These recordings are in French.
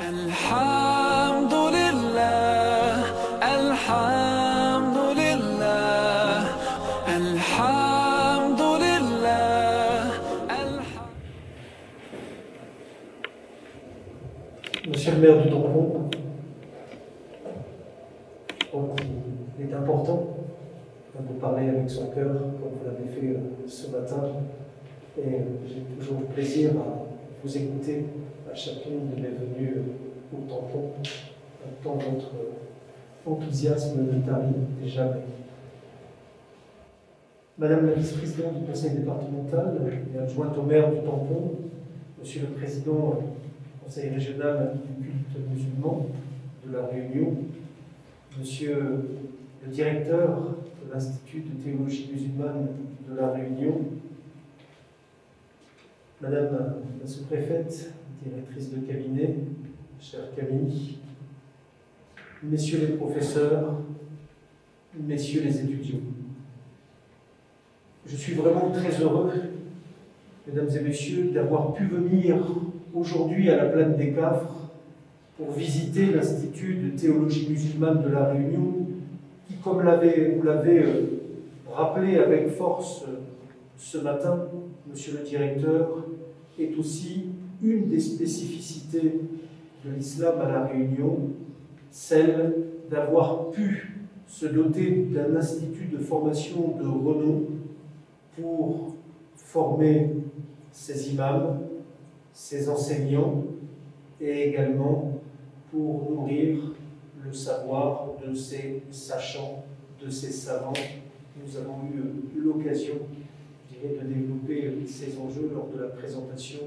الحمد لله الحمد لله الحمد لله Monsieur le maire du Tampon, donc il est important de parler avec son cœur, comme vous l'avez fait ce matin, et j'ai toujours plaisir à vous écouter à chacune de mes venues au Tampon, tant votre enthousiasme ne tarit jamais. Madame la vice-présidente du conseil départemental et adjointe au maire du Tampon, Monsieur le président du conseil régional du culte musulman de la Réunion, Monsieur le directeur de l'Institut de théologie musulmane de la Réunion, Madame la sous-préfète, directrice de cabinet, chère Camille, Messieurs les professeurs, Messieurs les étudiants. Je suis vraiment très heureux, Mesdames et Messieurs, d'avoir pu venir aujourd'hui à la Plaine des Cafres pour visiter l'Institut de théologie musulmane de la Réunion, qui, comme vous l'avez rappelé avec force ce matin, Monsieur le directeur, est aussi une des spécificités de l'islam à la Réunion, celle d'avoir pu se doter d'un institut de formation de renom pour former ses imams, ses enseignants, et également pour nourrir le savoir de ses sachants, de ses savants. Nous avons eu l'occasion, je dirais, de développer ces enjeux lors de la présentation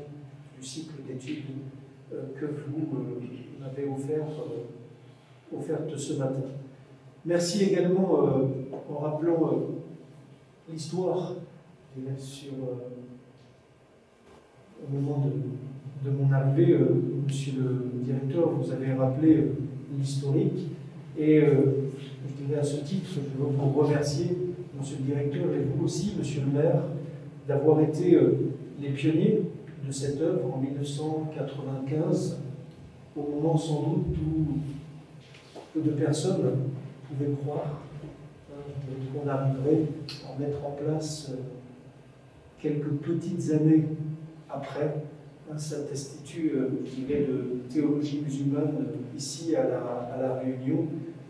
du cycle d'études que vous m'avez offerte ce matin. Merci également en rappelant l'histoire sur au moment de mon arrivée, Monsieur le directeur, vous avez rappelé l'historique et je dirais à ce titre, je veux vous remercier, Monsieur le directeur, et vous aussi, Monsieur le maire, d'avoir été les pionniers de cette œuvre en 1995, au moment sans doute où peu de personnes pouvaient croire qu'on arriverait à mettre en place quelques petites années après cet institut de théologie musulmane ici à la Réunion.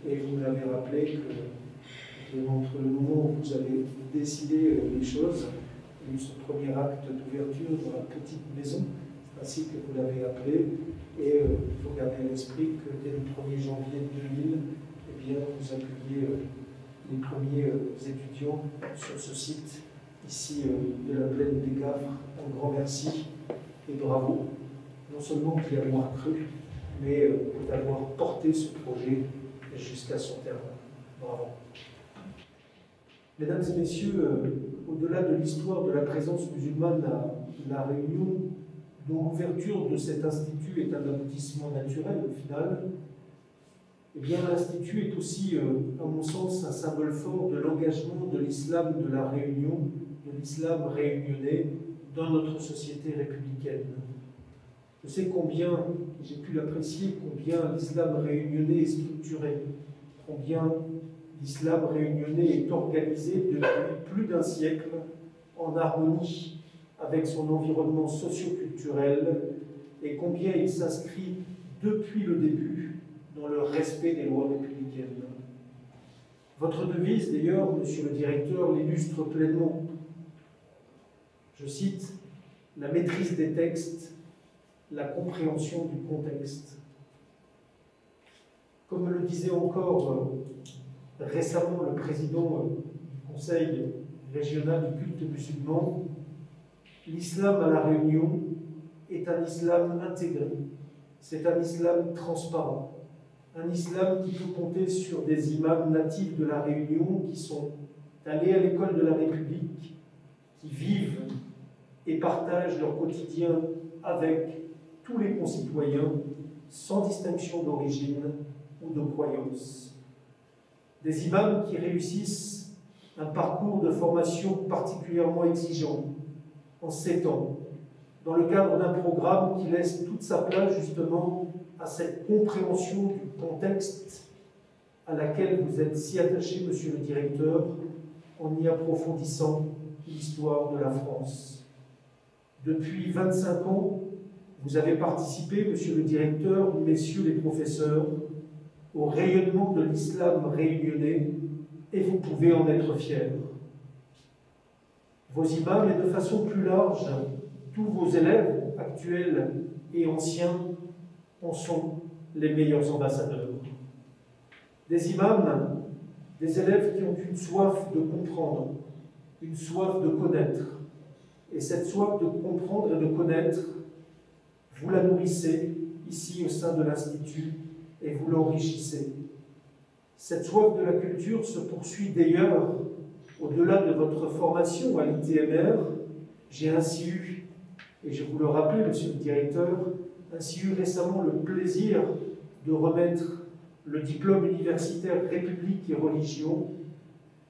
Et vous l'avez rappelé que entre le moment où vous avez décidé les choses, il y a eu ce premier acte d'ouverture dans la petite maison, c'est ainsi que vous l'avez appelé, et il faut garder à l'esprit que dès le 1er janvier 2000, eh bien, vous accueillez les premiers étudiants sur ce site ici de la Plaine des Cafres. Un grand merci et bravo, non seulement d'y avoir cru, mais d'avoir porté ce projet jusqu'à son terme. Bravo. Mesdames et Messieurs, au-delà de l'histoire de la présence musulmane à La Réunion, dont l'ouverture de cet institut est un aboutissement naturel au final, eh bien l'Institut est aussi, à mon sens, un symbole fort de l'engagement de l'islam de la Réunion, de l'islam réunionnais dans notre société républicaine. Je sais combien, j'ai pu l'apprécier, combien l'islam réunionnais est structuré, combien l'islam réunionnais est organisé depuis plus d'un siècle en harmonie avec son environnement socio-culturel et combien il s'inscrit depuis le début dans le respect des lois républicaines. Votre devise, d'ailleurs, Monsieur le directeur, l'illustre pleinement. Je cite, « La maîtrise des textes, la compréhension du contexte ». Comme le disait encore récemment le président du Conseil régional du culte musulman, l'islam à la Réunion est un islam intégré, c'est un islam transparent, un islam qui peut compter sur des imams natifs de la Réunion qui sont allés à l'école de la République, qui vivent et partagent leur quotidien avec tous les concitoyens, sans distinction d'origine ou de croyance. Des imams qui réussissent un parcours de formation particulièrement exigeant, en 7 ans, dans le cadre d'un programme qui laisse toute sa place justement à cette compréhension du contexte à laquelle vous êtes si attaché, monsieur le directeur, en y approfondissant l'histoire de la France. Depuis 25 ans, vous avez participé, monsieur le directeur, messieurs les professeurs, au rayonnement de l'islam réunionnais, et vous pouvez en être fiers. Vos imams, et de façon plus large, tous vos élèves, actuels et anciens, en sont les meilleurs ambassadeurs. Des imams, des élèves qui ont une soif de comprendre, une soif de connaître. Et cette soif de comprendre et de connaître, vous la nourrissez ici au sein de l'Institut et vous l'enrichissez. Cette soif de la culture se poursuit d'ailleurs au-delà de votre formation à l'ITMR. J'ai ainsi eu, et je vous le rappelle, monsieur le directeur, ainsi eu récemment le plaisir de remettre le diplôme universitaire République et Religion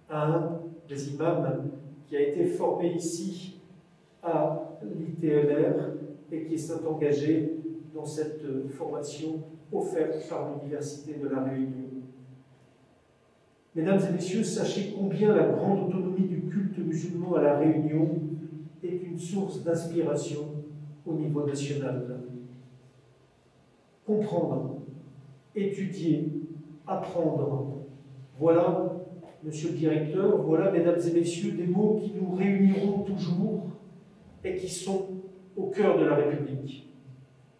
à un des imams qui a été formé ici à l'ITMR et qui s'est engagé dans cette formation offerte par l'Université de La Réunion. Mesdames et messieurs, sachez combien la grande autonomie du culte musulman à La Réunion est une source d'inspiration au niveau national. Comprendre, étudier, apprendre, voilà, monsieur le directeur, voilà, mesdames et messieurs, des mots qui nous réuniront toujours et qui sont au cœur de la République.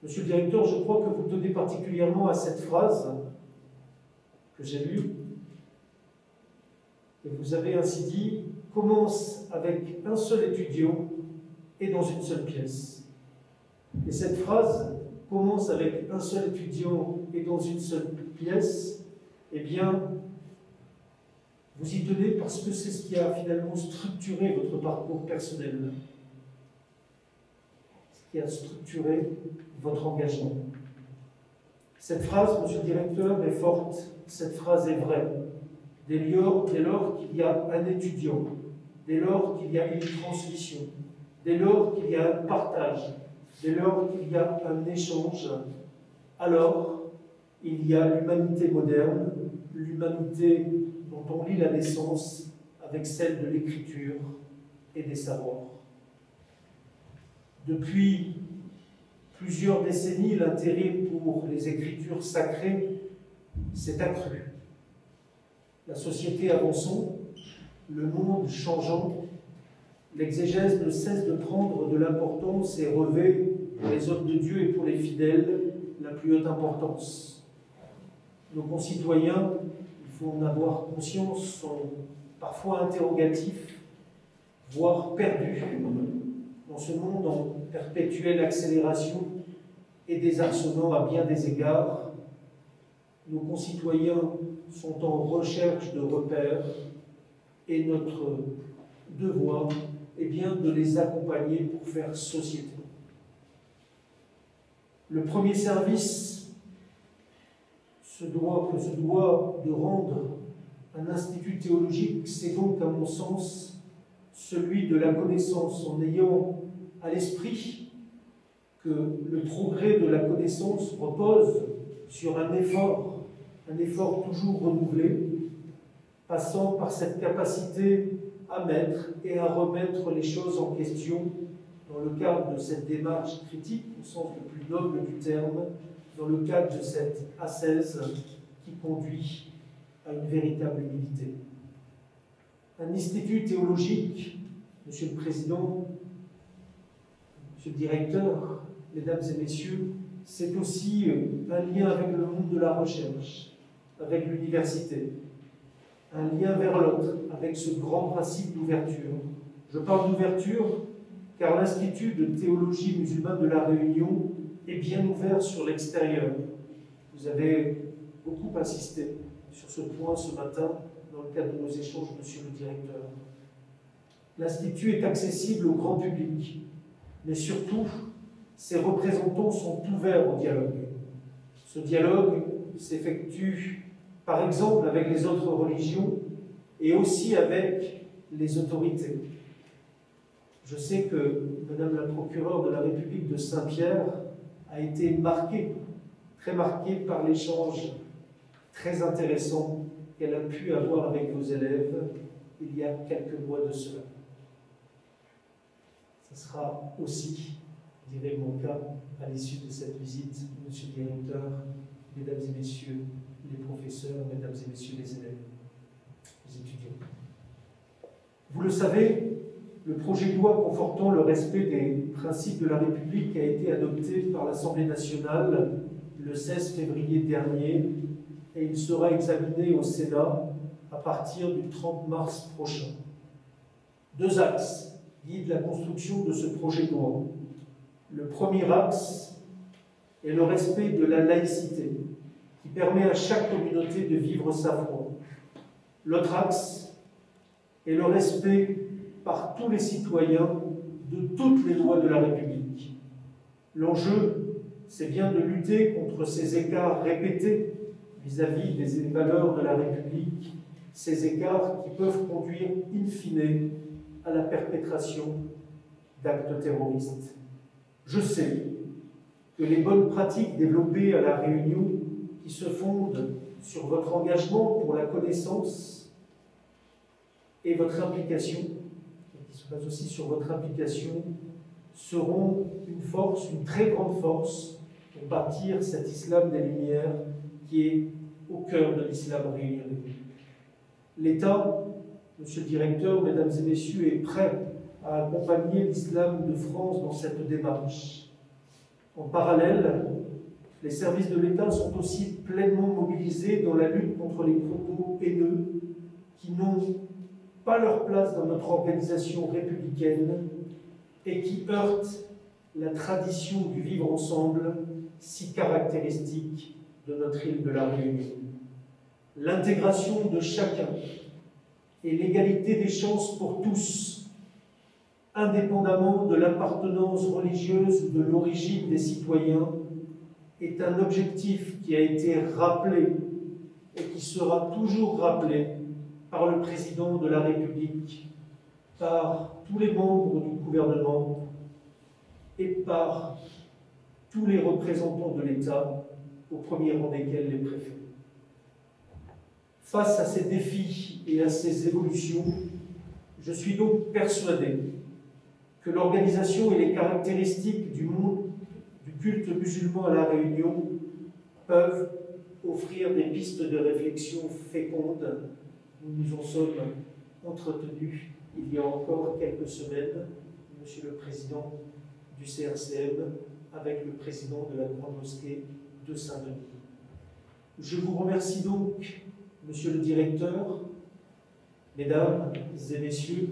Monsieur le directeur, je crois que vous tenez particulièrement à cette phrase que j'ai lue, et vous avez ainsi dit « commence avec un seul étudiant et dans une seule pièce ». Et cette phrase « commence avec un seul étudiant et dans une seule pièce », eh bien, vous y tenez parce que c'est ce qui a finalement structuré votre parcours personnel, ce qui a structuré votre engagement. Cette phrase, monsieur le directeur, est forte, cette phrase est vraie. Dès lors qu'il y a un étudiant, dès lors qu'il y a une transmission, dès lors qu'il y a un partage, dès lors qu'il y a un échange, alors il y a l'humanité moderne, l'humanité dont on lit la naissance avec celle de l'écriture et des savoirs. Depuis plusieurs décennies, l'intérêt pour les écritures sacrées s'est accru. La société avançant, le monde changeant, l'exégèse ne cesse de prendre de l'importance et revêt pour les hommes de Dieu et pour les fidèles la plus haute importance. Nos concitoyens, il faut en avoir conscience, sont parfois interrogatifs, voire perdus dans ce monde en perpétuelle accélération et désarçonnant à bien des égards. Nos concitoyens sont en recherche de repères et notre devoir est bien de les accompagner pour faire société. Le premier service que se doit de rendre un institut théologique, c'est donc, à mon sens, celui de la connaissance, en ayant à l'esprit que le progrès de la connaissance repose sur un effort toujours renouvelé, passant par cette capacité à mettre et à remettre les choses en question dans le cadre de cette démarche critique, au sens le plus noble du terme, dans le cadre de cette ascèse qui conduit à une véritable humilité. Un institut théologique, Monsieur le Président, Monsieur le Directeur, Mesdames et Messieurs, c'est aussi un lien avec le monde de la recherche, avec l'université, un lien vers l'autre, avec ce grand principe d'ouverture. Je parle d'ouverture car l'Institut de théologie musulmane de La Réunion est bien ouvert sur l'extérieur. Vous avez beaucoup insisté sur ce point ce matin dans le cadre de nos échanges, Monsieur le Directeur. L'Institut est accessible au grand public, mais surtout, ses représentants sont ouverts au dialogue. Ce dialogue s'effectue, par exemple, avec les autres religions et aussi avec les autorités. Je sais que Madame la procureure de la République de Saint-Pierre a été marquée, très marquée par l'échange très intéressant qu'elle a pu avoir avec vos élèves il y a quelques mois de cela. Ce sera aussi, je dirais, mon cas à l'issue de cette visite, Monsieur le Directeur, Mesdames et Messieurs les professeurs, Mesdames et Messieurs les élèves, les étudiants. Vous le savez, le projet de loi confortant le respect des principes de la République a été adopté par l'Assemblée nationale le 16 février dernier et il sera examiné au Sénat à partir du 30 mars prochain. Deux axes guident la construction de ce projet de loi. Le premier axe est le respect de la laïcité, qui permet à chaque communauté de vivre sa foi. L'autre axe est le respect par tous les citoyens de toutes les lois de la République. L'enjeu, c'est bien de lutter contre ces écarts répétés vis-à-vis des valeurs de la République, ces écarts qui peuvent conduire in fine à la perpétration d'actes terroristes. Je sais que les bonnes pratiques développées à La Réunion, qui se fondent sur votre engagement pour la connaissance et votre implication, et qui se basent aussi sur votre implication, seront une force, une très grande force, pour bâtir cet islam des Lumières qui est au cœur de l'islam réunionnais. L'État, Monsieur le Directeur, Mesdames et Messieurs, est prêt à accompagner l'islam de France dans cette démarche. En parallèle, les services de l'État sont aussi pleinement mobilisés dans la lutte contre les propos haineux qui n'ont pas leur place dans notre organisation républicaine et qui heurtent la tradition du vivre ensemble si caractéristique de notre île de la Réunion. L'intégration de chacun et l'égalité des chances pour tous, indépendamment de l'appartenance religieuse de l'origine des citoyens, est un objectif qui a été rappelé et qui sera toujours rappelé par le président de la République, par tous les membres du gouvernement et par tous les représentants de l'État, au premier rang desquels les préfets. Face à ces défis et à ces évolutions, je suis donc persuadé que l'organisation et les caractéristiques du monde du culte musulman à La Réunion peuvent offrir des pistes de réflexion fécondes. Nous nous en sommes entretenus il y a encore quelques semaines, Monsieur le Président du CRCM, avec le président de la Grande Mosquée de Saint-Denis. Je vous remercie donc, Monsieur le Directeur, Mesdames et Messieurs,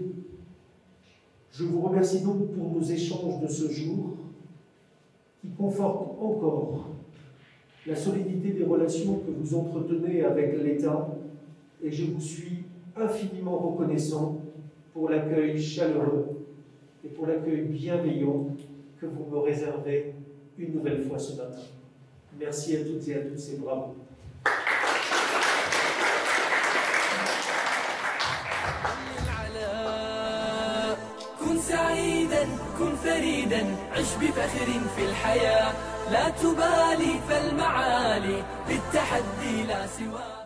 je vous remercie donc pour nos échanges de ce jour qui confortent encore la solidité des relations que vous entretenez avec l'État et je vous suis infiniment reconnaissant pour l'accueil chaleureux et pour l'accueil bienveillant que vous me réservez une nouvelle fois ce matin. Merci à toutes et à tous et bravo. كن سعيدا كن فريدا عش بفخر في الحياة لا تبالي فالمعالي للتحدي لا سواه